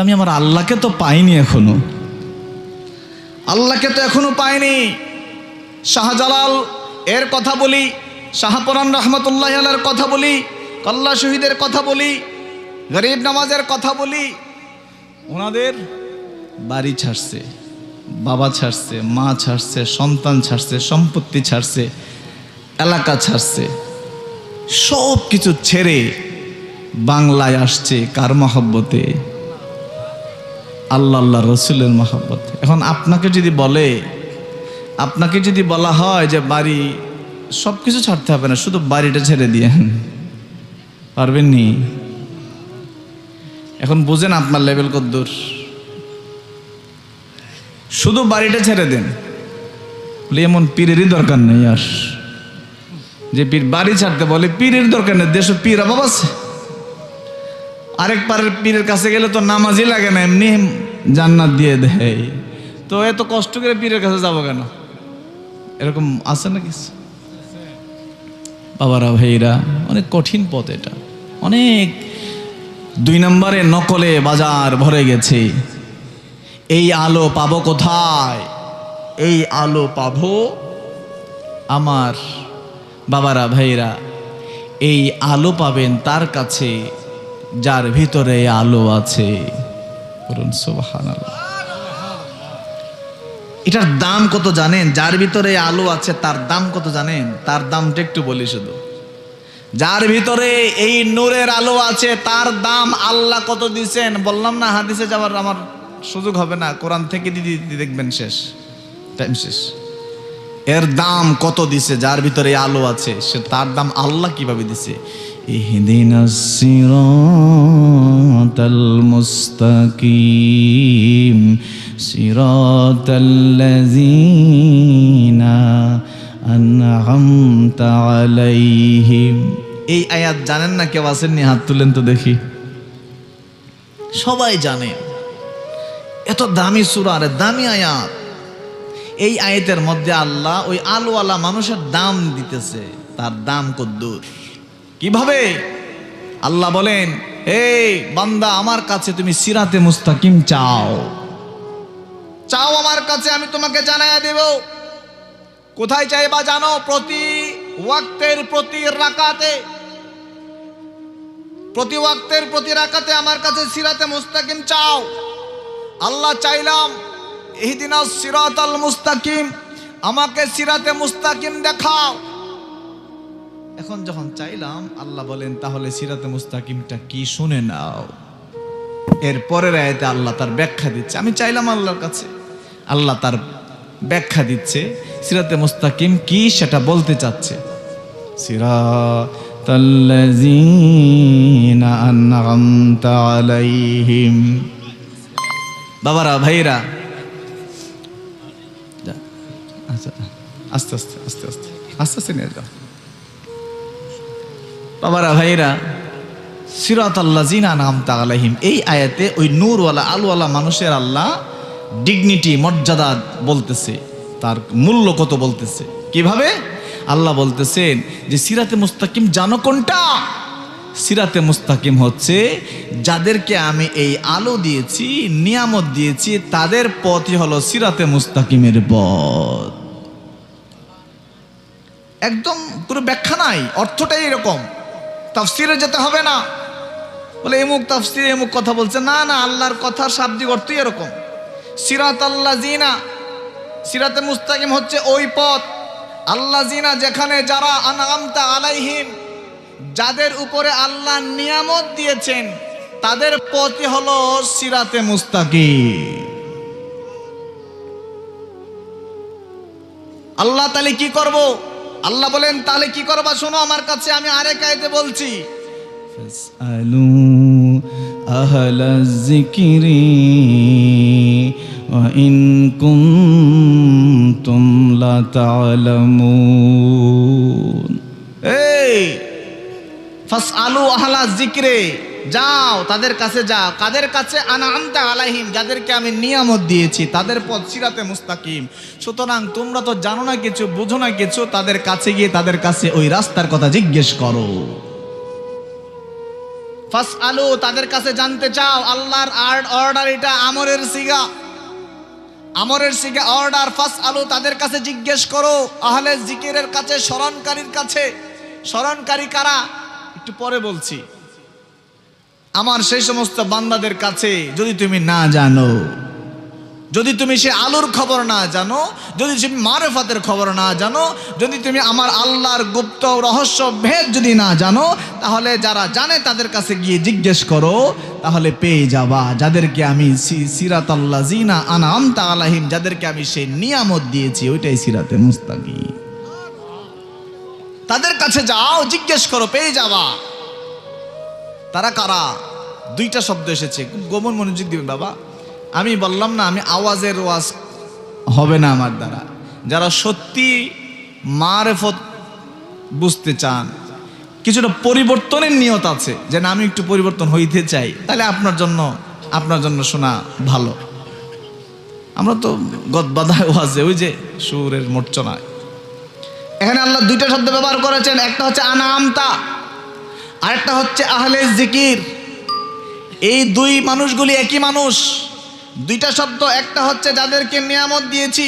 আমি আমার আল্লাহকে তো পাইনি এখনো, আল্লাহকে তো এখনো পাইনি। শাহজালাল এর কথা বলি, শাহপরান রহমতুল্লাহ আলাইহির কথা বলি, কল্লা শহীদের কথা বলি, গরিব নামাজের কথা বলি। ওনাদের বাড়ি ছাড়ছে, বাবা ছাড়ছে, মা ছাড়ছে, সন্তান ছাড়ছে, সম্পত্তি ছাড়ছে, এলাকা ছাড়ছে, সব কিছু ছেড়ে বাংলায় আসছে। কার মহব্বতে? আল্লাহ আল্লাহ রসুলের মহব্বতে। এখন আপনাকে যদি বলা হয় যে বাড়ি সব কিছু ছাড়তে হবে না, শুধু বাড়িটা ছেড়ে দিয়ে, পারবেন নি? এখন বুঝেন আপনার লেভেল কদ্দূর। শুধু বাড়িটা ছেড়ে দেন বলে এমন পীরেরই দরকার নেই। আর যে পীর বাড়ি ছাড়তে বলে পীরের দরকার নেই, দেশে পীর অভাব আছে। আরেক পারের পীরের কাছে গেলে তো নামাজই লাগে না, এমনি জান্নাত দিয়ে দেয়। তো এত কষ্ট করে পীরের কাছে যাবো কেন? এরকম আছে না কিছু? বাবারা ভাইরা, অনেক কঠিন পথ এটা, অনেক 2 নম্বরে নকলে বাজার ভরে গেছে। এই আলো পাবো কোথায়? এই আলো পাবো আমার বাবারা ভাইরা, এই আলো পাবেন তার কাছে যার ভিতরে আলো আছে। বলুন সুবহানাল্লাহ। এটার দাম কত জানেন? যার ভিতরে আলো আছে তার দাম কত জানেন? তার দামটা একটু বলি শুধু। যার ভিতরে এই নূরের আলো আছে তার দাম আল্লাহ কত দিয়েছেন বললাম না। হাদিসে যাওয়ার আমার সুযোগ হবে না, কোরআন থেকে দিদি দেখবেন, শেষ টাইম শেষ। এর দাম কত দিছে? যার ভিতরে আলো আছে সে, তার দাম আল্লাহ কিভাবে দিছে? ইহদিনাস সিরাতাল মুস্তাকিম সিরাতাল্লাযীনা আনআমতা আলাইহিম। এই আয়াত জানেন না? কেউ আসেননি? হাত তুলেন তো দেখি। সবাই জানে। এত দামি সূরা, আর দামি আয়াত। এই আয়াতের মধ্যে আল্লাহ ওই আলোওয়ালা মানুষের দাম দিতেছে। তার দাম কদ্দুর, কিভাবে? আল্লাহ বলেন, এই বান্দা, আমার কাছে তুমি সিরাতে মুস্তাকিম চাও আমার কাছে, আমি তোমাকে জানাইয়া দেব। কোথায় চাইবা জানো? প্রতি ওয়াক্তের প্রতি রাকাতে আমার কাছে সিরাতে মুস্তাকিম চাও। আল্লাহ চাইলাম ইহদিনাস সিরাতাল মুস্তাকিম, আমাকে সিরাতে মুস্তাকিম দেখাও। এখন যখন চাইলাম, আল্লাহ বলেন তাহলে সিরাতে মুস্তাকিমটা কি শুনে নাও। এর পরের আয়াতে আল্লাহ তার ব্যাখ্যা দিচ্ছে। আমি চাইলাম আল্লাহর কাছে, আল্লাহ তার ব্যাখ্যা দিচ্ছে। সিরাতে মুস্তাকিম কি সেটা বলতে চাচ্ছে। সিরাতাল্লাযীনা আনআমতা আলাইহিম। বাবারা ভাইরা, আস্তে আস্তে আস্তে আস্তে আস্তে আস্তে নিয়ে যাও। বাবারা ভাইরা, সিরাতাল্লাযীনা আনআমতা আলাইহিম, এই আয়াতে ওই নূরওয়ালা আলোওয়ালা মানুষের আল্লাহ ডিগনিটি, মর্যাদা বলতেছে, তার মূল্য কত বলতেছে। কিভাবে? আল্লাহ বলতেছেন যে সিরাতে মুস্তাকিম জানো কোনটা? সিরাতে মুস্তাকিম হচ্ছে যাদেরকে আমি এই আলো দিয়েছি, নিয়ামত দিয়েছি, তাদের পথই হলো সিরাতে মুস্তাকিমের পথ। একদম কোনো ব্যাখ্যা নাই, অর্থটাই এরকম। তাফসিরে যেতে হবে না, বলে এমুক তাফসিরে এমুক কথা বলছে, না না, আল্লাহর কথার শাব্দিক অর্থই এরকম। সিরাতাল্লাযীনা, সিরাতে মুস্তাকিম হচ্ছে ওই পথ, আল্লাযীনা যেখানে, যারা, আনআমতা আলাইহিম, যাদের উপরে আল্লাহ নিয়ামত দিয়েছেন, তাদের পথই হলো সিরাতে মুস্তাকিম। আল্লাহ তাহলে কি করব? আল্লাহ বলেন তাহলে কি করবা শোনো আমার কাছে, আমি আরেক আয়াতে বলছি। ফাসআলু আহলাজ যিকরি ওয়া ইন কুনতুম লা তা'লামুন। এই ফাসআলু আহলাজ যিকরি, যাও তাদের কাছে যাও। কাদের কাছে? আনআমতা আলাইহিম, যাদেরকে আমি নিয়ামত দিয়েছি, তাদের পথ সিরাতে মুস্তাকিম। সুতরাং তোমরা তো জানো না কিছু, বুঝো না কিছু, তাদের কাছে গিয়ে তাদের কাছে ওই রাস্তার কথা জিজ্ঞেস করো। ফাসআলু, তাদের কাছে জানতে চাও। আল্লাহর অর্ডার, এটা আমরের সিগা, আমরের সিগা অর্ডার। ফাসআলু, তাদের কাছে জিজ্ঞেস করো। আহলে জিকিরের কাছে, স্মরণকারীর কাছে। স্মরণকারী কারা একটু পরে বলছি। আমার সেই সমস্ত বান্দাদের কাছে যদি তুমি না জানো, যদি তুমি সে আলোর খবর না জানো, যদি তুমি মারেফাতের খবর না জানো, যদি তুমি আমার আল্লাহর গুপ্ত রহস্য ভেদ যদি না জানো, তাহলে যারা জানে তাদের কাছে গিয়ে জিজ্ঞেস করো, তাহলে পেয়ে যাবা। যাদেরকে আমি সিরাতাল্লাযিনা আনআমতা আলাইহিম, যাদেরকে আমি সেই নিয়ামত দিয়েছি, ওইটাই সিরাতে মুস্তাকিম। তাদের কাছে যাও, জিজ্ঞেস করো, পেয়ে যাবা। তারা কারা? দুইটা শব্দ এসেছে, খুব গোপন মনোযোগ দিবেন বাবা। আমি বললাম না, আমি আওয়াজের ওয়াজ হবে না আমার দ্বারা। যারা সত্যি মারেফত বুঝতে চান, কিছুটা পরিবর্তনের নিয়ত আছে, যে না আমি একটু পরিবর্তন হইতে চাই, তাহলে আপনার জন্য শোনা ভালো। আমরা তো গদবাদায় ওয়াজে ওই যে সুরের মূর্ছনায়। এখানে আল্লাহ দুইটা শব্দ ব্যবহার করেছেন, একটা হচ্ছে আনআমতা, আরেকটা হচ্ছে আহলে জিকির। এই দুই মানুষগুলি একই মানুষ। দুইটা শব্দ, একটা হচ্ছে যাদেরকে নিয়ামত দিয়েছি,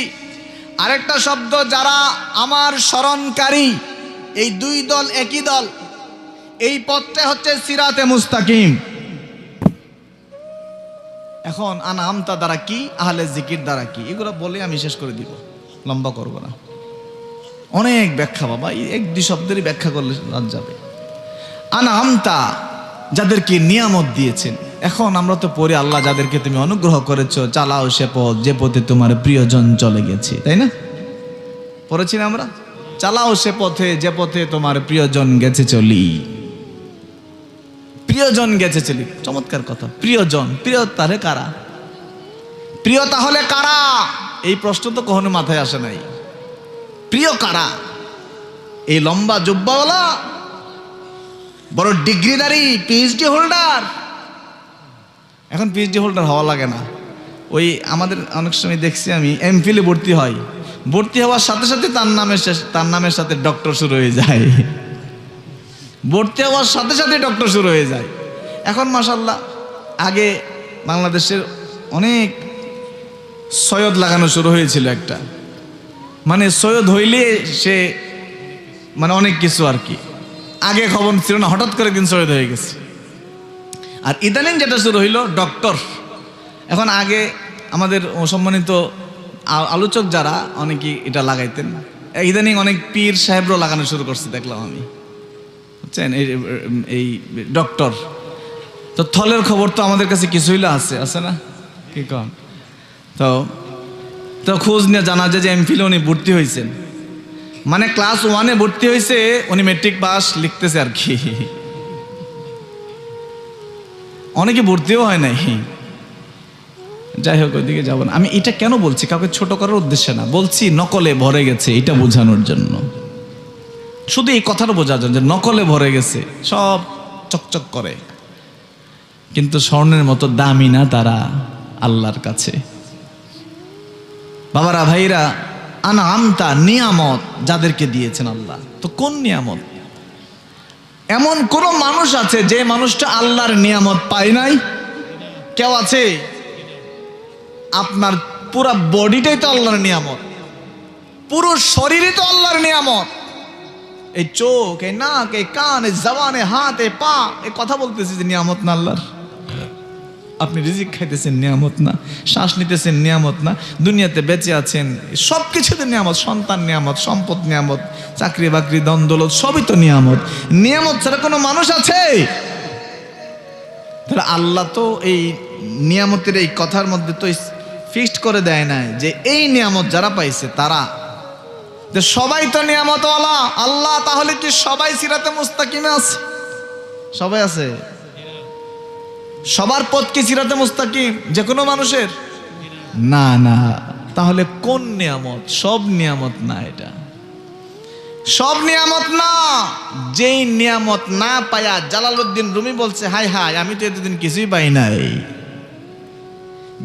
আরেকটা শব্দ যারা আমার স্মরণকারী। এই দুই দল একই দল। এই পথটা হচ্ছে সিরাতে মুস্তাকিম। এখন আনআমতা দ্বারা কি, আহলে জিকির দ্বারা কি, এগুলো বলে আমি শেষ করে দিব, লম্বা করব না। অনেক ব্যাখ্যা বাবা, এই এক দুই শব্দেরই ব্যাখ্যা করলে রাত যাবে। আনআমতা, যাদেরকে নিয়ামত দিয়েছেন। এখন আমরা তো পড়ি, আল্লাহ যাদেরকে তুমি অনুগ্রহ করেছো, চালাও সে পথ যে পথে তোমার প্রিয়জন চলে গেছে, তাই না? পড়েছি না আমরা? চালাও সে পথে যে পথে তোমার প্রিয়জন গেছে চলি। প্রিয়জন গেছে চলি, চমৎকার কথা। প্রিয়জন, প্রিয় তাহলে কারা? প্রিয় তাহলে কারা? এই প্রশ্ন তো কখনো মাথায় আসে নাই। প্রিয় কারা? এই লম্বা জুব্বাওয়ালা, বড় ডিগ্রিধারী, পিএইচডি হোল্ডার? এখন পিএইচডি হোল্ডার হওয়া লাগে না। ওই আমাদের অনেক সময় দেখছি আমি, এমফিলে ভর্তি হয়, ভর্তি হওয়ার সাথে সাথে তার নামের সাথে ডক্টর শুরু হয়ে যায়। ভর্তি হওয়ার সাথে সাথে ডক্টর শুরু হয়ে যায়। এখন মাশাআল্লাহ, আগে বাংলাদেশের অনেক সৈয়দ লাগানো শুরু হয়েছিল একটা, মানে সৈয়দ হইলে সে মানে অনেক কিছু আর কি। আগে খবর ছিল না, হঠাৎ করে একদিন সৈয়দ হয়ে গেছে। আর ইদানিং যেটা শুরু হইল ডক্টর। এখন আগে আমাদের সম্মানিত আলোচক যারা অনেকেই এটা লাগাইতেন, ইদানিং অনেক পীর সাহেবরাও লাগানো শুরু করছে দেখলাম আমি, বুঝছেন? এই ডক্টর তো থলের খবর তো আমাদের কাছে কিছু হইলে আছে না, কি কন? তো খোঁজ নিয়ে জানা যায় যে এমফিলে উনি ভর্তি হয়েছেন, মানে ক্লাস 1-এ ভর্তি হয়েছে, উনি মেট্রিক পাস লিখতেছে আর কি। অনেকে ভর্তিও হয় নাই। যাই হোক, ওইদিকে যাবো না। আমি এটা কেন বলছি, কাউকে ছোট করার উদ্দেশ্যে না, বলছি নকলে ভরে গেছে এটা বোঝানোর জন্য। শুধু এই কথাটা বোঝার জন্য যে নকলে ভরে গেছে, সব চকচক করে, কিন্তু স্বর্ণের মতো দামি না তারা আল্লাহর কাছে। বাবারা, ভাইরা, আনআমতা, নিয়ামত যাদেরকে দিয়েছেন আল্লাহ। তো কোন নিয়ামত? এমন কোন মানুষ আছে যে মানুষটা আল্লাহর নিয়ামত পায় নাই? কেউ আছে? আপনার পুরো বডিটাই তো আল্লাহর নিয়ামত, পুরো শরীরই তো আল্লাহর নিয়ামত। এই চোখ, এই নাক, এই কান, এই জবান, এই হাত, এই পা, এই কথা বলতেছি যে নিয়ামত না আল্লাহর? আপনি রিজিক খাইতেছেন, নিয়ামত না? শ্বাস নিতেছেন, নিয়ামত না? দুনিয়াতে বেঁচে আছেন, সব কিছুতে নিয়ামত। সন্তান নিয়ামত, সম্পদ নিয়ামত, চাকরি বাকরি, ধন দৌলত, সবই তো নিয়ামত। নিয়ামত ছাড়া কোনো মানুষ আছে? তাহলে আল্লাহ তো এই নিয়ামতের এই কথার মধ্যে তো ফিক্সড করে দেয় নাই যে এই নিয়ামত যারা পাইছে তারা, যে সবাই তো নিয়ামতওয়ালা আল্লাহ। তাহলে কি সবাই সিরাতে মুস্তাকিমে আছে? সবাই আছে? সবার পথ কি সিরাতে মুস্তাকিম যে কোনো মানুষের? না না। তাহলে কোন নিয়ামত? সব নিয়ামত না, এটা সব নিয়ামত না। যেই নিয়ামত না পায়া জালালউদ্দিন রুমি বলছে, হায় হায়, আমি তো এতদিন কিছুই পাই নাই।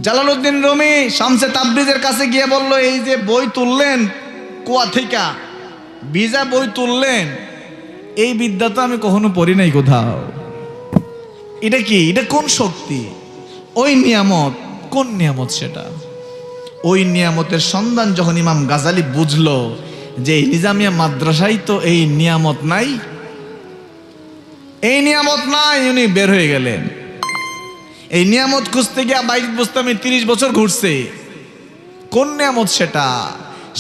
জালালউদ্দিন রুমি শামসে তাবরিজের কাছে গিয়ে বলল, এই যে বই তুললেন কুয়া থেকে, ভিজা বই তুললেন, এই বিদ্যা তো আমি কখনো পড়ি নাই কোথাও। এটা কি, এটা কোন শক্তি, ওই নিয়ামত, কোন নিয়ামত সেটা? ওই নিয়ামতের সন্ধান যখন ইমাম গাজালি বুঝলো যে নিজামিয়া মাদ্রাসায় তো এই নিয়ামত নাই, এই নিয়ামত নাই, উনি বের হয়ে গেলেন। এই নিয়ামত খুঁজতে গিয়ে বাইশ বুস্তামি 30 বছর ঘুরছে। কোন নিয়ামত সেটা?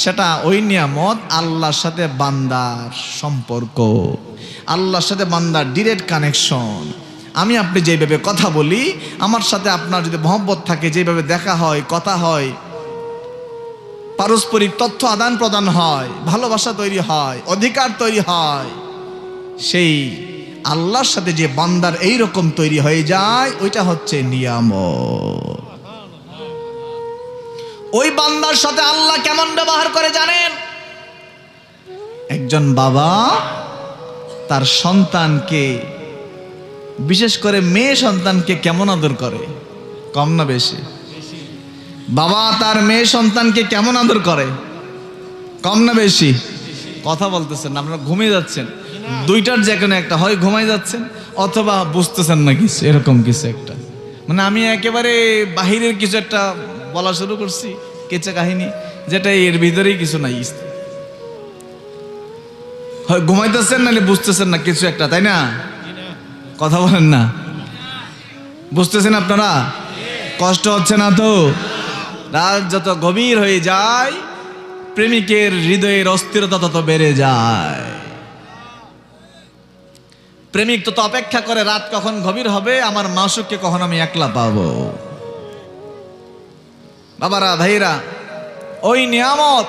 সেটা ওই নিয়ামত আল্লাহর সাথে বান্দার সম্পর্ক, আল্লাহর সাথে বান্দার ডিরেক্ট কানেকশন। আমি আপনি যেভাবে কথা বলি, আমার সাথে আপনার যদি মহব্বত থাকে, যেভাবে দেখা হয়, কথা হয়, পারস্পরিক তথ্য আদান প্রদান হয়, ভালোবাসা তৈরি হয়, অধিকার তৈরি হয়, সেই আল্লাহর সাথে যে বান্দার এই রকম তৈরি হয়ে যায়, ওইটা হচ্ছে নিয়ামত। ওই বান্দার সাথে আল্লাহ কেমন ব্যবহার করে জানেন? একজন বাবা তার সন্তানকে, বিশেষ করে মেয়ে সন্তানকে কেমন আদর করে? কম না বেশি? বাবা তার মেয়ে সন্তানকে কেমন আদর করে? কম না বেশি? কথা বলতেছেন না, আপনারা ঘুমিয়ে যাচ্ছেন। দুইটার যে কোনো একটা, হয় ঘুমাই যাচ্ছেন অথবা বুঝতেছেন না কিছু, এরকম কিছু একটা। মানে আমি একেবারে বাহিরের কিছু একটা বলা শুরু করছি, কেচা কাহিনী, যেটা এর ভিতরেই কিছু নাই। হয় ঘুমাইতেছেন নাহলে বুঝতেছেন না কিছু একটা, তাই না? কথা বলেন না, বুঝতেছেন আপনারা? কষ্ট হচ্ছে না তো? রাত যত গভীর হয়ে যায়, প্রেমিকের হৃদয়ের অস্থিরতা তত বেড়ে যায়। প্রেমিক তত অপেক্ষা করে রাত কখন গভীর হবে, আমার মাসুককে কখন আমি একলা পাবো। বাবারা, ভাইরা, ওই নিয়ামত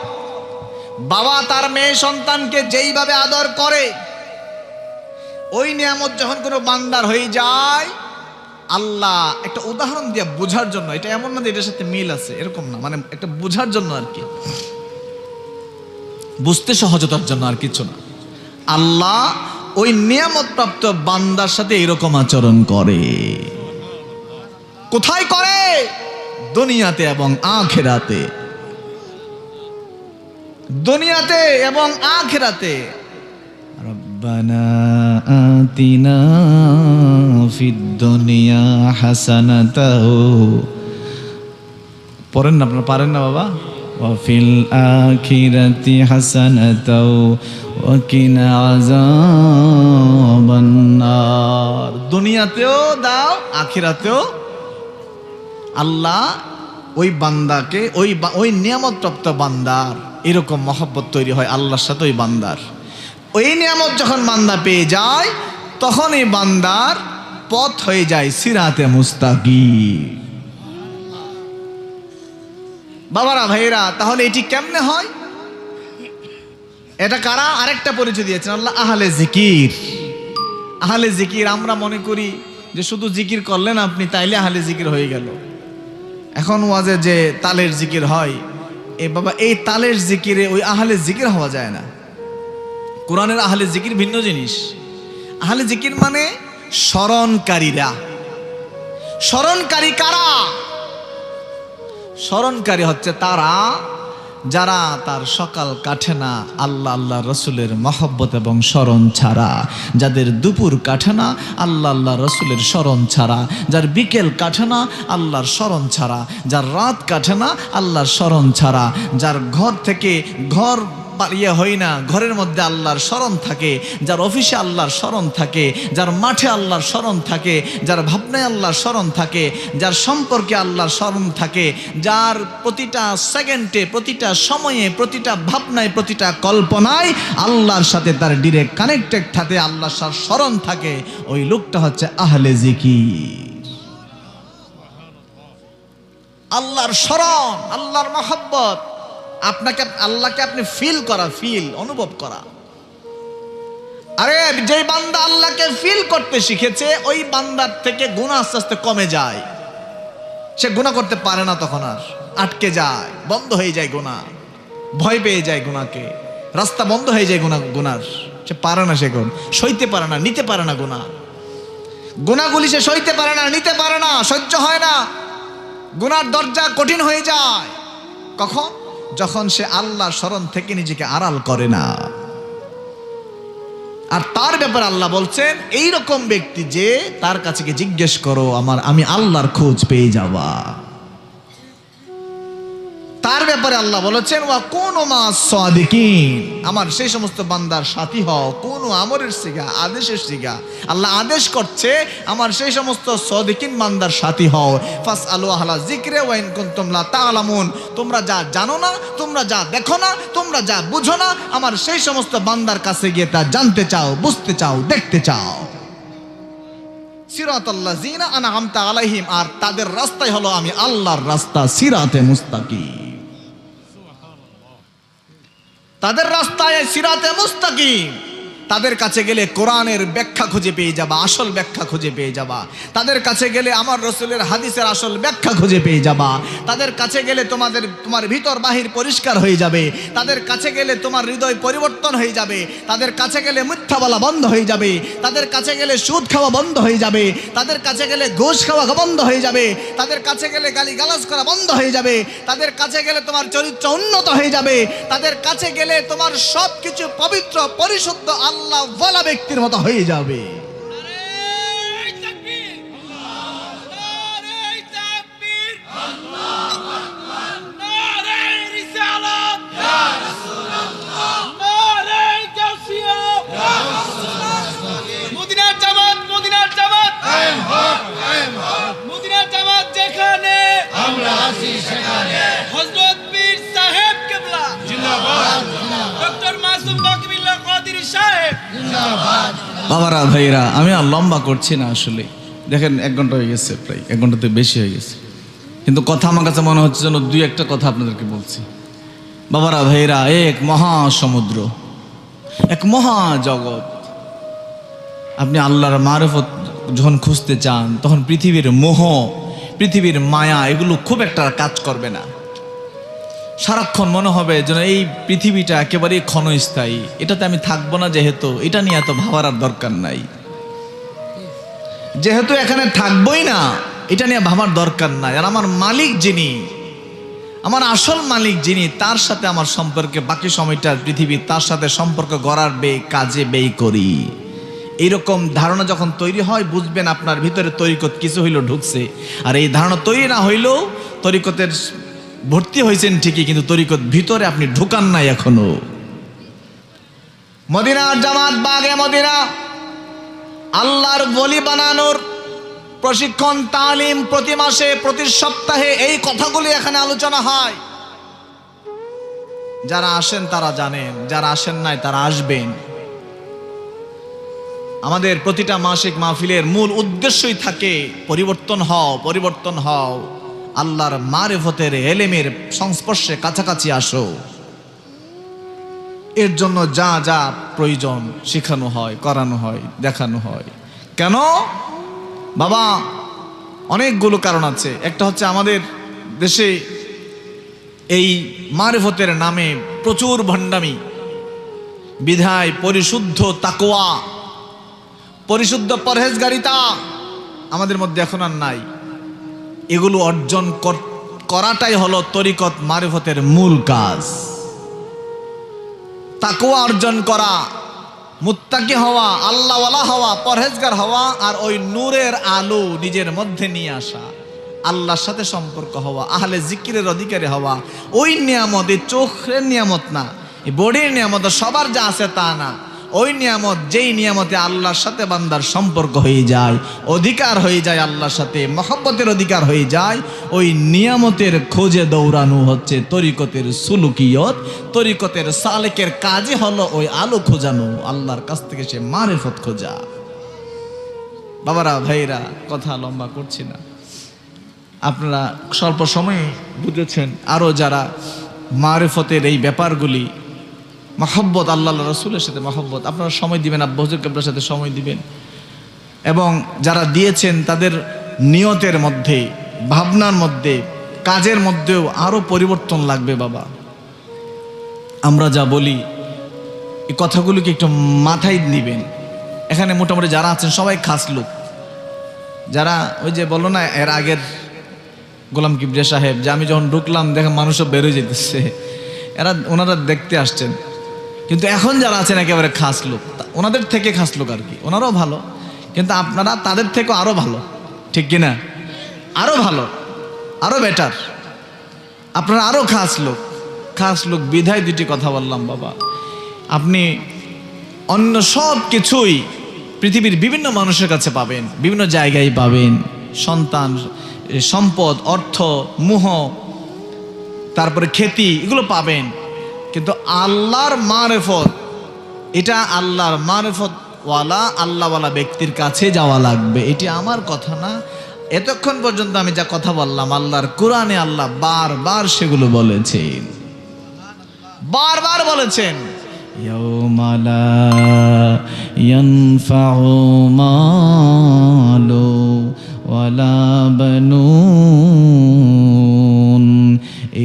বাবা তার মেয়ে সন্তানকে যেইভাবে আদর করে, ওই নিয়ামত যখন কোনো বান্দার হয়ে যায়, আল্লাহ একটা উদাহরণ দিয়ে বোঝার জন্য, এটা এমন না যে এটার সাথে মিল আছে, এরকম না, মানে একটা বোঝার জন্য আর কি, বুঝতে সহজতার জন্য, আর কিছু না। আল্লাহ ওই নিয়ামত প্রাপ্ত বান্দার সাথে এরকম আচরণ করে। কোথায় করে? দুনিয়াতে এবং আখিরাতে। দুনিয়াতে এবং আখিরাতে। রব্বানা আতিনা ফিদ দুনিয়া হাসানাতাও, পড়েন না আপনারা? পারেন না বাবা? ওয়া ফিল আখিরাতি হাসানাতাও ওয়া কিনা আযাবান নার। দুনিয়াতেও দাও, আখিরাতেও। আল্লাহ ওই বান্দাকে, ওই নিয়ামত প্রাপ্ত বান্দার এরকম মহব্বত তৈরি হয় আল্লাহর সাথে ওই বান্দার। ওই নিয়ামত যখন বান্দা পেয়ে যায়, তখন এই বান্দার পথ হয়ে যায় সিরাতে মুস্তাকিম। বাবারা, ভাইরা, তাহলে এটি কেমনে হয়? এটা কারা? আরেকটা পরিচয় দিয়েছেন আল্লাহ, আহলে জিকির। আহলে জিকির, আমরা মনে করি যে শুধু জিকির করলেন আপনি তাইলে আহলে জিকির হয়ে গেল। এখন ওয়াজে যে তালের জিকির হয়, এ বাবা, এই তালের জিকিরে ওই আহলে জিকির হওয়া যায় না। কোরআনের আহলে জিকির ভিন্ন জিনিস। আহলে জিকির মানে স্মরণকারীরা। স্মরণকারী কারা? স্মরণকারী হচ্ছে তারা যারা তার সকাল কাটে না আল্লাহ আল্লাহ রসুলের মহব্বত এবং স্মরণ ছাড়া, যাদের দুপুর কাটে না আল্লাহ আল্লাহ রসুলের স্মরণ ছাড়া, যার বিকেল কাটে না আল্লাহর স্মরণ ছাড়া, যার রাত কাটে না আল্লাহর স্মরণ ছাড়া, যার ঘর থেকে ঘর ইয়ে হয় না, ঘরের মধ্যে আল্লাহর স্মরণ থাকে, যার অফিসে আল্লাহর স্মরণ থাকে, যার মাঠে আল্লাহর স্মরণ থাকে, যার ভাবনায় আল্লাহর স্মরণ থাকে, যার সম্পর্কে আল্লাহর স্মরণ থাকে, যার প্রতিটা সেকেন্ডে, প্রতিটা সময়ে, প্রতিটা ভাবনায়, প্রতিটা কল্পনায় আল্লাহর সাথে তার ডিরেক্ট কানেক্টেড থাকে, আল্লাহর সাথে স্মরণ থাকে, ওই লোকটা হচ্ছে আহলে জিকির। আল্লাহর স্মরণ, আল্লাহর মহব্বত, আপনাকে আল্লাহকে আপনি ফিল করা, ফিল অনুভব করা। আরে যে বান্দা আল্লাহকে ফিল করতে শিখেছে, ওই বান্দার থেকে গুনাহ আস্তে আস্তে কমে যায়। সে গুনাহ করতে পারে না, তখন আর আটকে যায়, বন্ধ হয়ে যায় গুনাহ, ভয় পেয়ে যায় গুনাহকে, রাস্তা বন্ধ হয়ে যায় গুনার। সে পারে না, সে সইতে পারে না, নিতে পারে না গুনাহ। গুনাহগুলি সে সইতে পারে না, নিতে পারে না, সহ্য হয় না, গুনার দরজা কঠিন হয়ে যায়। কখন? যখন সে আল্লাহর স্মরণ থেকে নিজেকে আড়াল করে না। আর তার ব্যাপারে আল্লাহ বলছেন এই রকম ব্যক্তি যে তার কাছে গিয়ে জিজ্ঞেস করো আমি আল্লাহর খোঁজ পেয়ে যাবা। তার ব্যাপারে আল্লাহ বলেছেন ওয়া কুনু মা'আস সাদিকিন, আমার সেই সমস্ত বান্দার সাথী হও। কোন আমরের সিগা, আদেশের সিগা। আল্লাহ আদেশ করছে আমার সেই সমস্ত সাদিকিন বান্দার সাথী হও। ফাসআলু আহলা যিকরি ওয়া ইন কুনতুম লা তা'লামুন, তোমরা যা জানো না, তোমরা যা দেখো না, তোমরা যা বুঝো না, আমার সেই সমস্ত বান্দার কাছে গিয়ে তা জানতে চাও, বুঝতে চাও, দেখতে চাও। সিরাতাল্লাযিনা আনআমতা আলাইহিম, আর তাদের রাস্তাই হলো আমি আল্লাহর রাস্তা, সিরাতে মুস্তাকিম। তাদের রাস্তায় সিরাতে মুস্তাকিম। তাদের কাছে গেলে কোরআনের ব্যাখ্যা খুঁজে পেয়ে যাবা, আসল ব্যাখ্যা খুঁজে পেয়ে যাবা। তাদের কাছে গেলে আমার রাসূলের হাদিসের আসল ব্যাখ্যা খুঁজে পেয়ে যাবা। তাদের কাছে গেলে তোমার ভিতর বাহির পরিষ্কার হয়ে যাবে। তাদের কাছে গেলে তোমার হৃদয় পরিবর্তন হয়ে যাবে। তাদের কাছে গেলে মিথ্যা বলা বন্ধ হয়ে যাবে। তাদের কাছে গেলে সুদ খাওয়া বন্ধ হয়ে যাবে। তাদের কাছে গেলে ঘুষ খাওয়া বন্ধ হয়ে যাবে। তাদের কাছে গেলে গালিগালাজ করা বন্ধ হয়ে যাবে। তাদের কাছে গেলে তোমার চরিত্র উন্নত হয়ে যাবে। তাদের কাছে গেলে তোমার সবকিছু পবিত্র পরিশুদ্ধ আল্লাহ ওয়ালা ব্যক্তির মতো হয়ে যাবে। বাবারা ভাইরা, আমি আর লম্বা করছি না। আসলে দেখেন 1 ঘন্টা হয়ে গেছে, প্রায় 1 ঘন্টাতে বেশি হয়ে গেছে, কিন্তু কথা আমার কাছে মনে হচ্ছে যেন 2-1টা কথা আপনাদেরকে বলছি। বাবারা ভাইরা, এক মহাসমুদ্র, এক মহাজগৎ। আপনি আল্লাহর মারিফত যখন খুঁজতে চান তখন পৃথিবীর মোহ, পৃথিবীর মায়া এগুলো খুব একটা কাজ করবে না। সারাক্ষণ মনে হবে যেন এই পৃথিবীটা একেবারেই ক্ষণস্থায়ী, এটাতে আমি থাকবো না, যেহেতু এটা নিয়ে এত ভাবার আর দরকার নাই, যেহেতু এখানে থাকবোই না, এটা নিয়ে ভাবার দরকার নাই। আর আমার মালিক যিনি, আমার আসল মালিক যিনি, তার সাথে আমার সম্পর্কে বাকি সময়টা পৃথিবী তার সাথে সম্পর্ক গড়ার কাজে ব্যয় করি। এইরকম ধারণা যখন তৈরি হয় বুঝবেন আপনার ভিতরে তরিকত কিছু হইলো ঢুকছে। আর এই ধারণা তৈরি না হইলেও তরিকতের ভর্তি হয়েছেন ঠিকই, কিন্তু তরিকত ভিতরে আপনি ঢুকান নাই এখনো। মদিনার জামাত বাগে মদিনা আল্লাহর ওলি বানানোর প্রশিক্ষণ, তালিম প্রতি মাসে, প্রতি সপ্তাহে এই কথাগুলি এখানে আলোচনা হয়। যারা আসেন তারা জানেন, যারা আসেন নাই তারা আসবেন। আমাদের প্রতিটা মাসিক মাহফিলের মূল উদ্দেশ্যই থাকে পরিবর্তন হও, পরিবর্তন হও, আল্লাহর মারিফতের এলেমের সংস্পর্শে কাছাকাছি আসো। এর জন্য যা যা প্রয়োজন শেখানো হয়, করানো হয়, দেখানো হয়। কেন বাবা? অনেকগুলো কারণ আছে। একটা হচ্ছে আমাদের দেশে এই মারিফতের নামে প্রচুর ভণ্ডামি, বিধায় পরিশুদ্ধ তাকওয়া, পরিশুদ্ধ পরহেজগারিতা আমাদের মধ্যে এখন আর নাই। এগুলো অর্জন করাটাই হলো তরিকত মারিফতের মূল কাজ। তাকওয়া অর্জন করা, মুত্তাকি হওয়া, আল্লাহওয়ালা হওয়া, পরহেজগার হওয়া, আর ওই নূরের আলো নিজের মধ্যে নিয়ে আসা, আল্লাহর সাথে সম্পর্ক হওয়া, আহলে জিকিরের অধিকারী হওয়া। ওই নিয়ামত, এই চোখের নিয়ামত না, এই বডির নিয়ামত সবার যা আছে তা না। ওই নিয়ামত, যেই নিয়ামতে আল্লাহর সাথে বান্দার সম্পর্ক হয়ে যায়, অধিকার হয়ে যায় আল্লাহর সাথে, মহব্বতের অধিকার হয়ে যায়, ওই নিয়ামতের খোঁজে দৌড়ানো হচ্ছে তরিকতের সুলুকিয়ত। তরিকতের সালেকের কাজই হলো ওই আলো খোঁজানো, আল্লাহর কাছ থেকে সে মারিফত খোঁজা। বাবারা ভাইরা, কথা লম্বা করছি না, আপনারা স্বল্প সময়ে বুঝেছেন। আরও যারা মারিফতের এই ব্যাপারগুলি, মহব্বত, আল্লাহ রসুলের সাথে মহব্বত, আপনারা সময় দিবেন, আব্বা হুজুর কেবলার সাথে সময় দিবেন। এবং যারা দিয়েছেন তাদের নিয়তের মধ্যে, ভাবনার মধ্যে, কাজের মধ্যেও আরও পরিবর্তন লাগবে। বাবা, আমরা যা বলি এই কথাগুলোকে একটু মাথায় নিবেন। এখানে মোটামুটি যারা আছেন সবাই খাস লোক। যারা ওই যে বলো না এর আগের গোলাম কিবরিয়া সাহেব, যে আমি যখন ঢুকলাম দেখে মানুষও বেরোয় যেতেছে, ওনারা দেখতে আসছেন। কিন্তু এখন যারা আছেন একেবারে খাস লোক, ওনাদের থেকে খাস লোক আর কি, ওনারাও ভালো, কিন্তু আপনারা তাদের থেকেও আরো ভালো, ঠিক কিনা? আরো ভালো, আরো বেটার, আপনারা আরো খাস লোক বিধায় দুটি কথা বললাম বাবা। আপনি অন্য সব কিছুই পৃথিবীর বিভিন্ন মানুষের কাছে পাবেন, বিভিন্ন জায়গায় পাবেন, সন্তান, সম্পদ, অর্থ, মোহ, তারপরে খ্যাতি, এগুলো পাবেন, কিন্তু আল্লাহর মারিফত, এটা আল্লাহর মারিফতওয়ালা আল্লাহওয়ালা ব্যক্তির কাছে যাওয়া লাগবে। এটি আমার কথা না, এতক্ষণ পর্যন্ত আমি যা কথা বললাম আল্লাহর কোরআনে আল্লাহ বারবার সেগুলো বলেছেন, বারবার বলেছেন। ইয়াউমা লা ইয়ানফাউ মালু ওয়ালা বানুন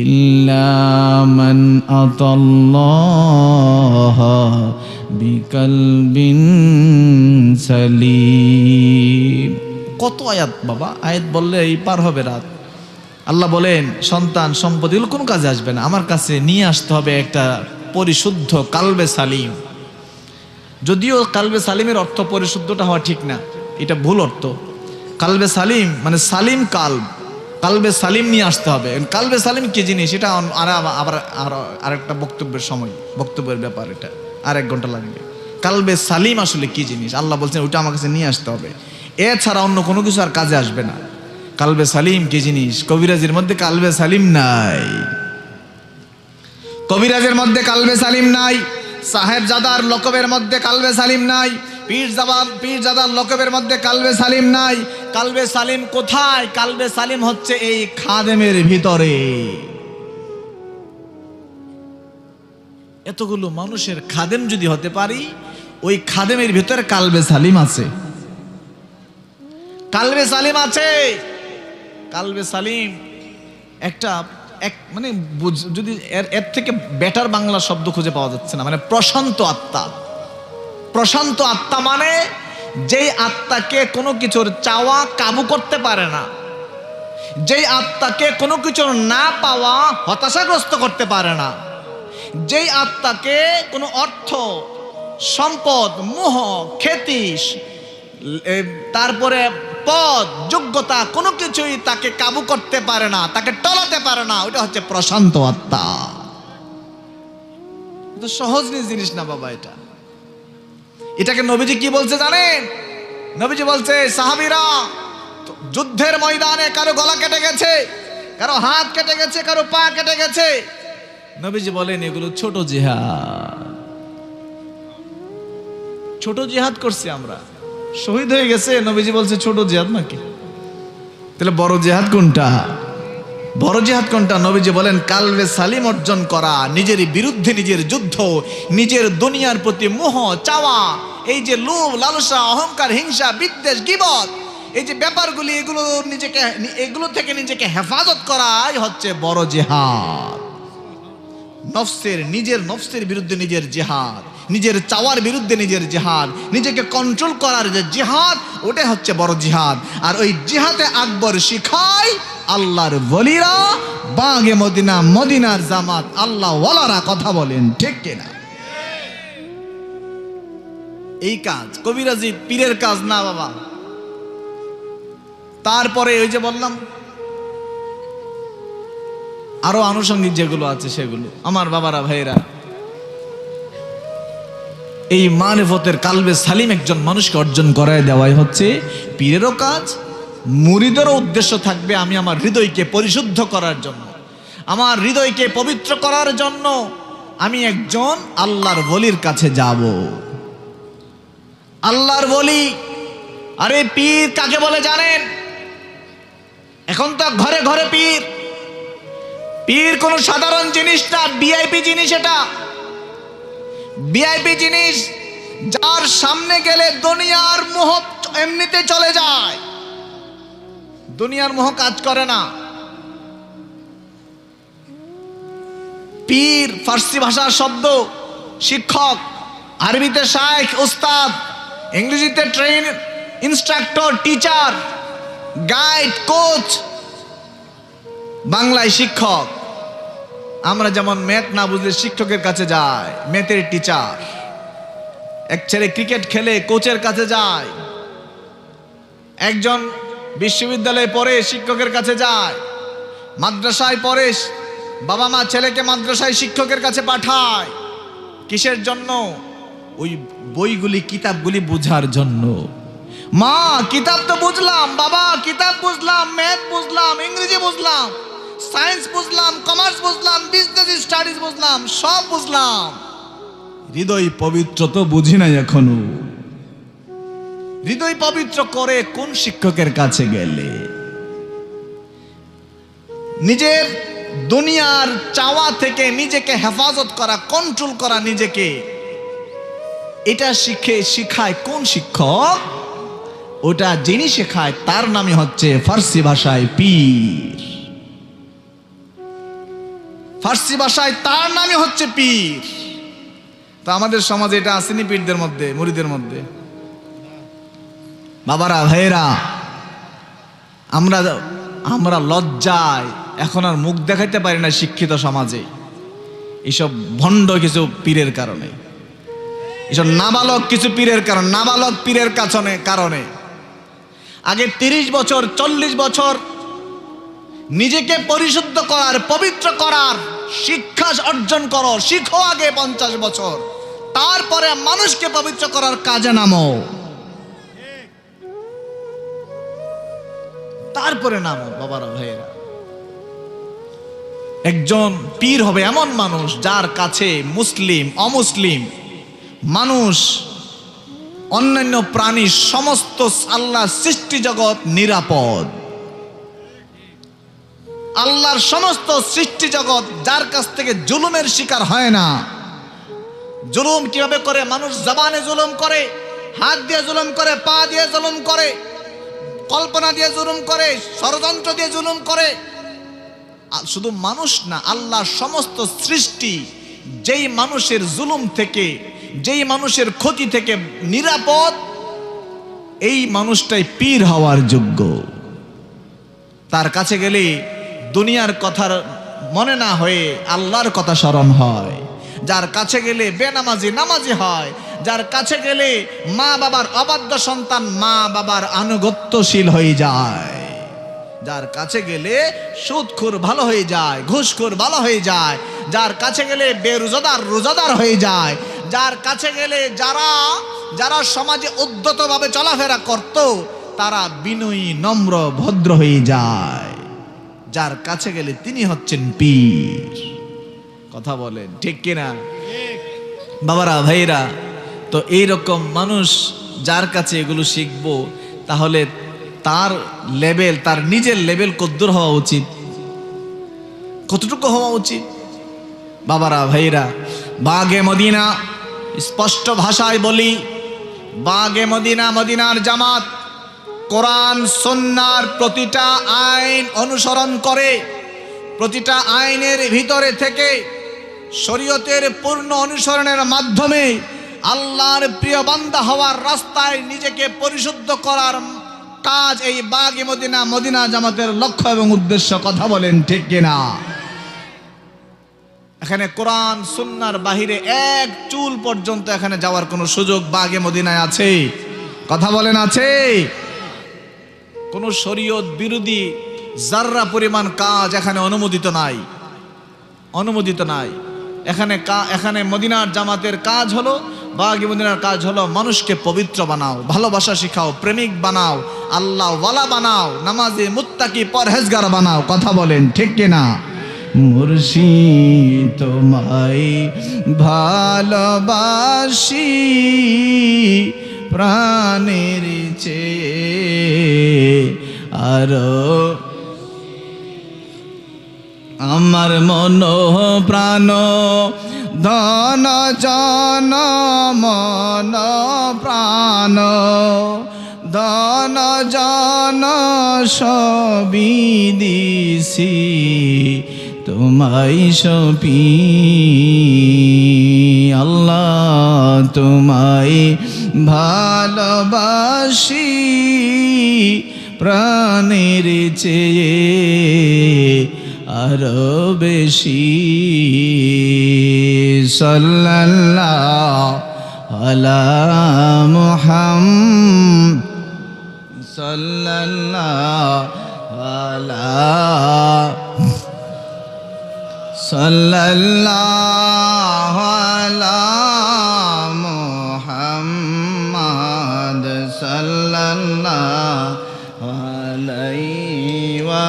ইল্লা মান আতাল্লাহা বিকলবিন সালিম। কত আয়াত বাবা, আয়াত বললে এই পার হবে রাত। আল্লাহ বলেন সন্তান, সম্পদ, এগুলো কোনো কাজে আসবে না, আমার কাছে নিয়ে আসতে হবে একটা পরিশুদ্ধ কালবে সালিম। যদিও কালবে সালিমের অর্থ পরিশুদ্ধটা হওয়া ঠিক না, এটা ভুল অর্থ। কালবে সালিম মানে সালিম কালবে সালিম নিয়ে আসতে হবে। কালবে সালিম কি জিনিস, এটা আবার আরেকটা বক্তব্যের ব্যাপার, এটা আর 1 ঘন্টা লাগবে। কালবে সালিম আসলে কি জিনিস আল্লাহ বলছেন ওটা আমার কাছে নিয়ে আসতে হবে, এছাড়া অন্য কোনো কিছু আর কাজে আসবে না। কালবে সালিম কি জিনিস? কবিরাজের মধ্যে কালবে সালিম নাই, কবিরাজের মধ্যে কালবে সালিম নাই, সাহেবজাদার লকবের মধ্যে কালবে সালিম নাই, পীরজাদার লকবের মধ্যে কালবে সালিম নাই। কালবে সালিম কোথায়? কালবে সালিম হচ্ছে এই খাদেমের ভিতরে। এতগুলো মানুষের খাদেম যদি হতে পারি, ওই খাদেমের ভিতরে কালবে সালিম আছে, কালবে সালিম আছে। কালবে সালিম মানে যদি এর থেকে বেটার বাংলা শব্দ খুঁজে পাওয়া যাচ্ছে না, মানে প্রশান্ত আত্মা। প্রশান্ত আত্মা মানে যেই আত্মাকে কোনো কিছুর চাওয়া কাবু করতে পারে না, যেই আত্মাকে কোনো কিছুর না পাওয়া হতাশাগ্রস্ত করতে পারে না, যেই আত্মাকে কোনো অর্থ, সম্পদ, মোহ, খ্যাতি, তারপরে পদ, যোগ্যতা, কোনো কিছুই তাকে কাবু করতে পারে না, তাকে টলাতে পারে না, ওটা হচ্ছে প্রশান্ত আত্মা। সহজ জিনিস না বাবা। এটাকে নবীজি কি বলছে জানেন? নবীজি বলছে সাহাবীরা যুদ্ধের ময়দানে কারো গলা কেটে গেছে, কারো হাত কেটে গেছে, কারো পা কেটে গেছে, নবীজি বলেন এগুলো ছোট জিহাদ। ছোট জিহাদ করছি আমরা, শহীদ হয়ে গেছে, নবীজি বলছে ছোট জিহাদ নাকি? তাহলে বড় জিহাদ কোনটা? বড় জিহাদ কোনটা? নবীজি বলেন কালবে সালিম অর্জন করা, নিজের বিরুদ্ধে নিজের যুদ্ধ, নিজের দুনিয়ার প্রতি মোহ চাওয়া, এই যে লোভ, লালসা, অহংকার, হিংসা, বিদ্বেষ, গীবত, এই যে ব্যাপারগুলি, এগুলো থেকে নিজেকে হেফাজত করাই হচ্ছে বড় জিহাদ। নিজের নফসের বিরুদ্ধে নিজের জিহাদ, নিজের চাওয়ার বিরুদ্ধে নিজের জিহাদ, নিজেকে কন্ট্রোল করার যে জিহাদ, ওটাই হচ্ছে বড় জিহাদ। আর ওই জিহাদে আকবর শিখায় আল্লাহর ওলিরা, বাগে মদিনা, মদিনার জামাত, আল্লাহ ওয়ালারা। কথা বলেন ঠিক কিনা? এই কাজ কবিরাজি পীরের কাজ না বাবা। তারপরে ওই যে বললাম আরো আনুষঙ্গিক যেগুলো আছে সেগুলো, আমার বাবারা, ভাইরা, এই মারিফতের কালবে সালিম একজন মানুষকে অর্জন করায় দেওয়াই হচ্ছে পীরেরও কাজ। মুরিদেরও উদ্দেশ্য থাকবে আমি আমার হৃদয়কে পরিশুদ্ধ করার জন্য, আমার হৃদয়কে পবিত্র করার জন্য আমি একজন আল্লাহর ওলির কাছে যাব। আল্লাহর ওলি, আরে পীর কাকে বলে জানেন? এখন তো ঘরে ঘরে পীর। পীর কোনো সাধারণ জিনিস না, ভিআইপি জিনিস। এটা ভিআইপি জিনিস, যার সামনে গেলে দুনিয়ার মোহ এমনিতে চলে যায়, দুনিয়ার মোহ কাজ করে না। পীর ফার্সি ভাষার শব্দ, শিক্ষক, আরবিতে শায়েখ, উস্তাদ, ইংরেজিতে train, instructor, teacher, guide, coach, বাংলায় শিক্ষক। আমরা যেমন ম্যাথ না বুঝলে শিক্ষকের কাছে যায়, ম্যাথের টিচার। এক ছেলে ক্রিকেট খেলে কোচের কাছে যায়, একজন বিশ্ববিদ্যালয়ে পড়ে শিক্ষকের কাছে যায়, মাদ্রাসায় পড়ে বাবা মা ছেলেকে মাদ্রাসায় শিক্ষকের কাছে পাঠায়। কিসের জন্য? ওই বইগুলি কিতাবগুলি বোঝার জন্য। মা কিতাব তো বুঝলাম, বাবা কিতাব বুঝলাম, ম্যাথ বুঝলাম, ইংরেজি বুঝলাম, সায়েন্স বুঝলাম, কমার্স বুঝলাম, বিজনেস স্টাডিজ বুঝলাম, সব বুঝলাম, হৃদয় পবিত্র তো বুঝি নাই এখনো। হৃদয় পবিত্র করে কোন শিক্ষকের কাছে গেলে? নিজের দুনিয়ার চাওয়া থেকে নিজেকে হেফাজত করা, কন্ট্রোল করা নিজেকে, এটা শিখায় কোন শিক্ষক? ওটা যিনি শেখায় তার নামই হচ্ছে ফার্সি ভাষায় পীর। ফার্সি ভাষায় তার নামই হচ্ছে পীর। তো আমাদের সমাজে এটা আসেনি পীরদের মধ্যে, মুরিদের মধ্যে? বাবারা ভাইয়েরা, আমরা লজ্জায় এখন আর মুখ দেখাইতে পারি না শিক্ষিত সমাজে, এইসব ভণ্ড কিছু পীরের কারণে, এসব নাবালক কিছু পীরের কারণে, নাবালক পীরের কারণে। আগে 30 বছর 40 বছর নিজেকে পরিশুদ্ধ করার, পবিত্র করার শিক্ষা অর্জন করো, শিখো আগে 50 বছর, তারপরে মানুষকে পবিত্র করার কাজে নামো, তারপরে নামো। বাবারা ভাইয়েরা, একজন পীর হবে এমন মানুষ যার কাছে মুসলিম অমুসলিম মানুষ, অন্যান্য প্রাণী, সমস্ত আল্লাহর সৃষ্টি জগৎ নিরাপদ। আল্লাহর সমস্ত সৃষ্টি জগৎ যার কাছ থেকে জুলুমের শিকার হয় না। জুলুম কিভাবে করে? মানুষ জবানে জুলুম করে, হাত দিয়ে জুলুম করে, পা দিয়ে জুলুম করে, কল্পনা দিয়ে জুলুম করে, ষড়যন্ত্র দিয়ে জুলুম করে। শুধু মানুষ না, আল্লাহর সমস্ত সৃষ্টি যেই মানুষের জুলুম থেকে, যেই মানুষের ক্ষতি থেকে নিরাপদ, এই মানুষটাই পীর হওয়ার যোগ্য। তার কাছে গেলে দুনিয়ার কথা মনে না হয়ে আল্লাহর কথা স্মরণ হয়। যার কাছে গেলে বেনামাজি নামাজি হয়। যার কাছে গেলে মা বাবার অবাধ্য সন্তান মা বাবার আনুগত্যশীল হয়ে যায়। যার কাছে গেলে সুদখোর ভালো হয়ে যায়, ঘুষখোর ভালো হয়ে যায়। যার কাছে গেলে বেরোজাদার রোজাদার হয়ে যায়। যার কাছে গেলে যারা সমাজে উদ্ধতভাবে চলাফেরা করত, তারা বিনয়ী নম্র ভদ্র হয়ে যায়। যার কাছে গেলে তিনি হচ্ছেন পীর। কথা বলেন ঠিক কিনা? বাবারা ভাইরা, তো এইরকম মানুষ যার কাছে এগুলো শিখবো, তাহলে তার লেভেল, তার নিজের লেভেল কতদূর হওয়া উচিত, কতটুকু হওয়া উচিত? বাবারা ভাইরা, বাগে মদিনা, স্পষ্ট ভাষায় বলি, বাগে মদিনা, মদিনার জামাত কোরআন সুন্নাহর প্রতিটা আইন অনুসরণ করে, প্রতিটা আইনের ভিতরে থেকে শরীয়তের পূর্ণ অনুসরণের মাধ্যমে আল্লাহর প্রিয় বান্দা হওয়ার রাস্তায় নিজেকে পরিশুদ্ধ করার কাজ এই বাগে মদিনা, মদিনা জামাতের লক্ষ্য এবং উদ্দেশ্য। কথা বলেন ঠিক কিনা? এখানে কোরআন সুন্নাহর বাহিরে এক চুল পর্যন্ত এখানে যাওয়ার কোনো সুযোগ বাগে মদিনায় আছে? কথা বলেন আছে? কোন শরীয়ত বিরোধী জাররা পরিমাণ কাজ এখানে অনুমোদিত নাই, অনুমোদিত নাই। এখানে মদিনার জামাতের কাজ হলো, বাগে মদিনার কাজ হলো মানুষকে পবিত্র বানাও, ভালোবাসা শিখাও, প্রেমিক বানাও, আল্লাহ ওয়ালা বানাও, নামাজি মুত্তাকি পরহেজগার বানাও। কথা বলেন ঠিক কিনা? মুর্শিদ তোমায় ভালোবাসি প্রাণের চেয়ে, আরো আমার মন প্রাণ ধন জন মন প্রাণ ধন জন সবই দিছি তোমায় সপি। আল্লাহ তোমায় ভালোবাসি প্রাণের চেয়ে, আরো বেশি সাল্লাল্লাহু আলা মুহাম্মদ সাল্লাল্লাহু আলা সাল্লাল্লাহু আলা মুহাম্মদ সাল্লাল্লাহু আলাইহি ওয়া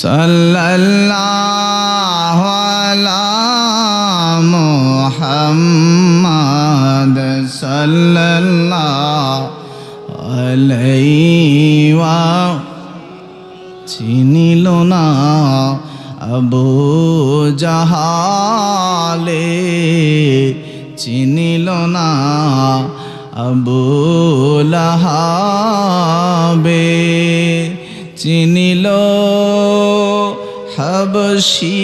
সাল্লাল্লাহু আলা মুহাম্মদ সাল্লাল্লাহু আলাইহি ওয়া চিনিল না আবু জাহালে চিনিল না আবু লাহাবে চিনিল হাবশী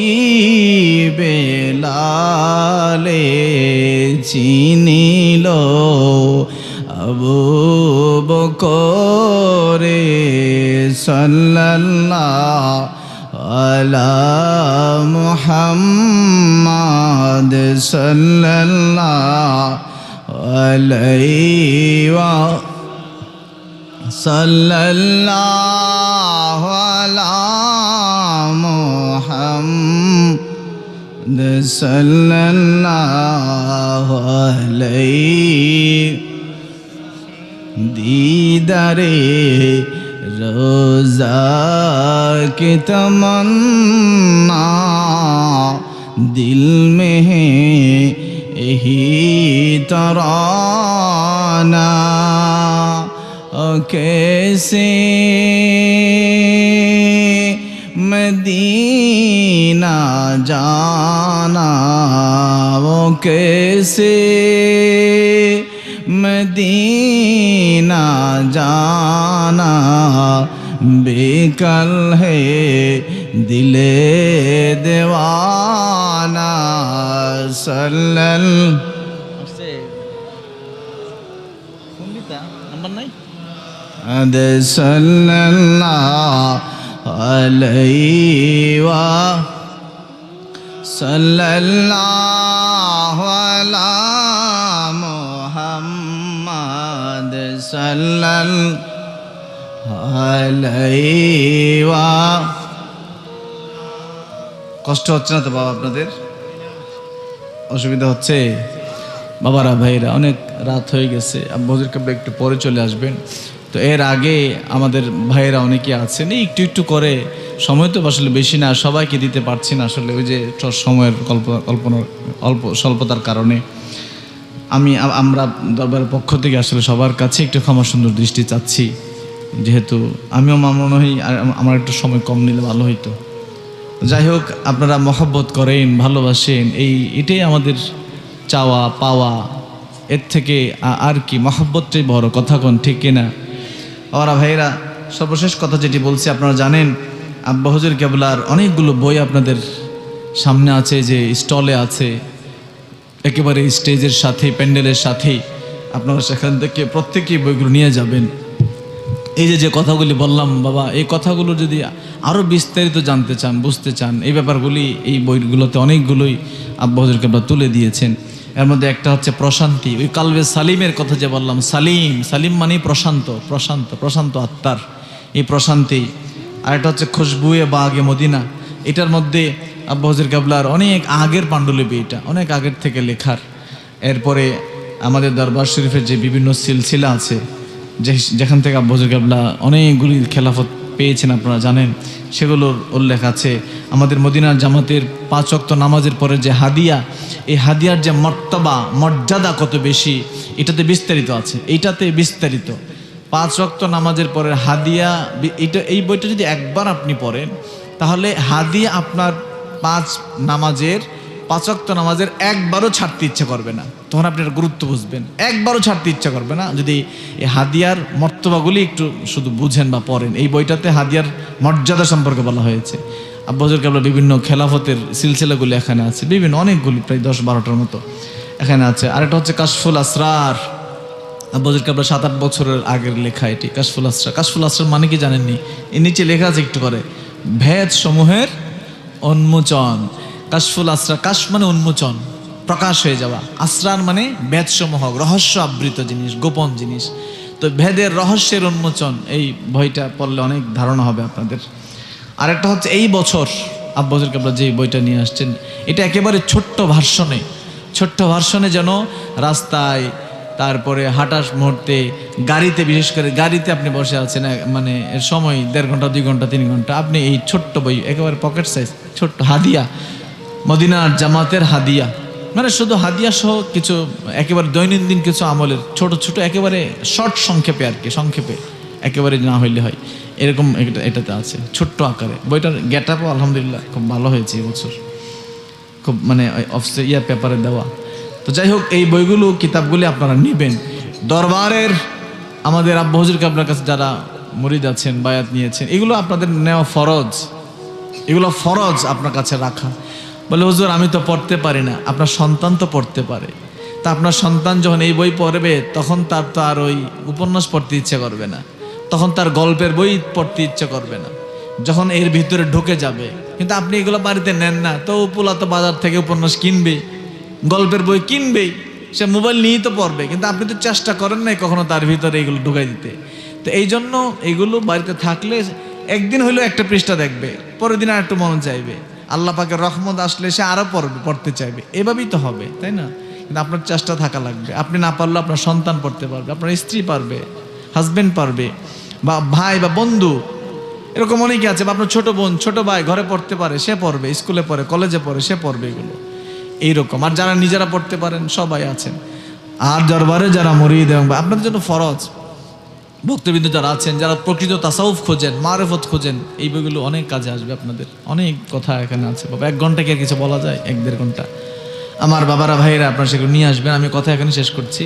বেলালে চিনিল আবু বকরে সাল্লাল্লাহু আলা মুহাম্মদ সাল্লাল্লাহু আলাইহি ওয়া সাল্লাল্লাহু আলা মুহাম্মদ সাল্লাল্লাহু আলাইহি दीदारे रोज़ा की तमन्ना दिल में है यही तराना कैसे मदीना जाना वो कैसे मदीना जाना बेकल है दिले दीवाना सल्लल्लाहु अलैहि वा सल्लल्लाहु अला मुहम्मद सल्लल्लाहु अलैहि वा কষ্ট হচ্ছে না তো বাবা আপনাদের অসুবিধা হচ্ছে বাবারা ভাইরা অনেক রাত হয়ে গেছে আব্বুদের কাছে একটু পরে চলে আসবেন তো এর আগে আমাদের ভাইরা অনেকে আছেন একটু একটু করে সময় তো আসলে বেশি না সবাইকে দিতে পারছি না আসলে ওই যে সময়ের কল্পনার অল্প স্বল্পতার কারণে আমরা দরবারের পক্ষ থেকে আসলে সবার কাছে একটু ক্ষমা সুন্দর দৃষ্টি চাচ্ছি যেহেতু আমিও মনে হয় আমার একটু সময় কম নিলে ভালো হইতো যাই হোক আপনারা মহব্বত করেন ভালোবাসেন এটাই আমাদের চাওয়া পাওয়া এর থেকে আর কি মহব্বতটাই বড় কথা কোন ঠিক কিনা ওরা ভাইরা সর্বশেষ কথা যেটি বলছি আপনারা জানেন আব্বা হুজুর কেবলার অনেকগুলো বই আপনাদের সামনে আছে যে স্টলে আছে একেবারে স্টেজের সাথে প্যান্ডেলের সাথেই আপনারা সেখান থেকে প্রত্যেকেই বইগুলো নিয়ে যাবেন এই যে কথাগুলি বললাম বাবা এই কথাগুলো যদি আরও বিস্তারিত জানতে চান বুঝতে চান এই ব্যাপারগুলি এই বইগুলোতে অনেকগুলোই আব্বা হুজুর কেবলা তুলে দিয়েছেন এর মধ্যে একটা হচ্ছে প্রশান্তি ওই কালবে সালিমের কথা যে বললাম সালিম মানে প্রশান্ত আত্মার এই প্রশান্তি আর একটা হচ্ছে খুশবুয়ে বাগে মদিনা এটার মধ্যে আব্বা হুজুর কেবলার অনেক আগের পাণ্ডুলিপি এটা অনেক আগের থেকে লেখার এরপরে আমাদের দরবার শরীফের যে বিভিন্ন সিলসিলা আছে যেখান থেকে আব্বা হুজুর কেবলা অনেকগুলি খেলাফত পেয়েছেন আপনারা জানেন সেগুলোর উল্লেখ আছে আমাদের মদিনার জামাতের 5 ওয়াক্ত নামাজের পরে যে হাদিয়া এই হাদিয়ার যে মর্যাদা কত বেশি এটাতে বিস্তারিত আছে এইটাতে বিস্তারিত 5 ওয়াক্ত নামাজের পরে হাদিয়া এই বইটা যদি একবার আপনি পড়েন তাহলে হাদিয়া আপনার 5 ওয়াক্ত নামাজের একবারও ছাড়তে ইচ্ছে করবে না তখন আপনি এর গুরুত্ব বুঝবেন একবারও ছাড়তে ইচ্ছা করবে না যদি এই হাদিয়ার মর্তবাগুলি একটু শুধু বুঝেন বা পড়েন এই বইটাতে হাদিয়ার মর্যাদা সম্পর্কে বলা হয়েছে আব্বা হুজুর কেবলা বিভিন্ন খেলাফতের সিলসিলাগুলি এখানে আছে বিভিন্ন অনেকগুলি প্রায় 10-12টার মতো এখানে আছে আরেকটা হচ্ছে কাশফুল আসরার আব্বাজুল কাবলা 7-8 বছরের আগের লেখা এটি কাশফুল আসরার। কাশফুল আসরার মানে কি জানেননি? এর নিচে লেখা আছে একটু করে, ভেদ সমূহের উন্মোচন। কাশফুল আসরার, কাশ মানে উন্মোচন, প্রকাশ হয়ে যাওয়া, আসরার মানে ভেদ সমূহ, রহস্য আবৃত জিনিস, গোপন জিনিস। তো ভেদের রহস্যের উন্মোচন, এই বইটা পড়লে অনেক ধারণা হবে আপনাদের। আরেকটা হচ্ছে এই বছর আব্বাজুল কাবলা যে বইটা নিয়ে আসছেন, এটা একেবারে ছোট্ট ভার্সনে যেন রাস্তায়, তারপরে হাঁটার মুহূর্তে, গাড়িতে, বিশেষ করে গাড়িতে আপনি বসে আছেন, মানে এর সময় 1.5 ঘন্টা 2 ঘন্টা 3 ঘন্টা, আপনি এই ছোট্ট বই, একেবারে পকেট সাইজ ছোট্ট হাদিয়া, মদিনার জামাতের হাদিয়া, মানে শুধু হাদিয়া সহ কিছু একেবারে দৈনন্দিন কিছু আমলের ছোট ছোট একেবারে শর্ট সংক্ষেপে আর কি, সংক্ষেপে একেবারে না হইলে হয় এরকম এটাতে আছে ছোট্ট আকারে। বইটার গেটআপও আলহামদুলিল্লাহ খুব ভালো হয়েছে এবছর, খুব মানে পেপারে দেওয়া। তো যাই হোক, এই বইগুলো, কিতাবগুলি আপনারা নেবেন। দরবারের আমাদের আব্বা হুজুর কাবলার কাছে যারা মুরিদ আছেন, বায়াত নিয়েছেন, এগুলো আপনাদের নেওয়া ফরজ, এগুলো ফরজ আপনার কাছে রাখা। বলে হুজুর আমি তো পড়তে পারি না, আপনার সন্তান তো পড়তে পারে। তা আপনার সন্তান যখন এই বই পড়বে, তখন তার তো আর ওই উপন্যাস পড়তে ইচ্ছে করবে না, তখন তার গল্পের বই পড়তে ইচ্ছে করবে না, যখন এর ভিতরে ঢুকে যাবে। কিন্তু আপনি এগুলো বাড়িতে নেন না, তো উপলা তো বাজার থেকে উপন্যাস কিনবে, গল্পের বই কিনবেই, সে মোবাইল নিয়েই তো পড়বে, কিন্তু আপনি তো চেষ্টা করেন নাই কখনো তার ভিতরে এগুলো ঢুকাই দিতে। তো এই জন্য এগুলো বাড়িতে থাকলে একদিন হইলেও একটা পৃষ্ঠা দেখবে, পরের দিন আর একটু মন চাইবে, আল্লাহ পাকের রহমত আসলে সে আরও পড়তে চাইবে, এভাবেই তো হবে, তাই না? কিন্তু আপনার চেষ্টা থাকা লাগবে। আপনি না পারলেও আপনার সন্তান পড়তে পারবে, আপনার স্ত্রী পারবে, হাজবেন্ড পারবে, বা ভাই বা বন্ধু, এরকম অনেকে আছে, বা আপনার ছোট বোন ছোট ভাই ঘরে পড়তে পারে, সে পড়বে, স্কুলে পড়ে, কলেজে পড়ে, সে পড়বে এগুলো, এইরকম। আর যারা নিজেরা পড়তে পারেন সবাই আছেন। আর দরবারে যারা মুরিদ এবং আপনাদের জন্য ফরজ, ভক্তবৃন্দ যারা আছেন, যারা প্রকৃত তাসাউফ খোঁজেন, মারিফত খোঁজেন, এই বইগুলো অনেক কাজে আসবে আপনাদের। অনেক কথা এখানে আছে বাবা, 1 ঘন্টা কি আর কিছু বলা যায়? 1-1.5 ঘন্টা। আমার বাবারা ভাইয়েরা আপনারা সেগুলো নিয়ে আসবেন। আমি কথা এখানে শেষ করছি।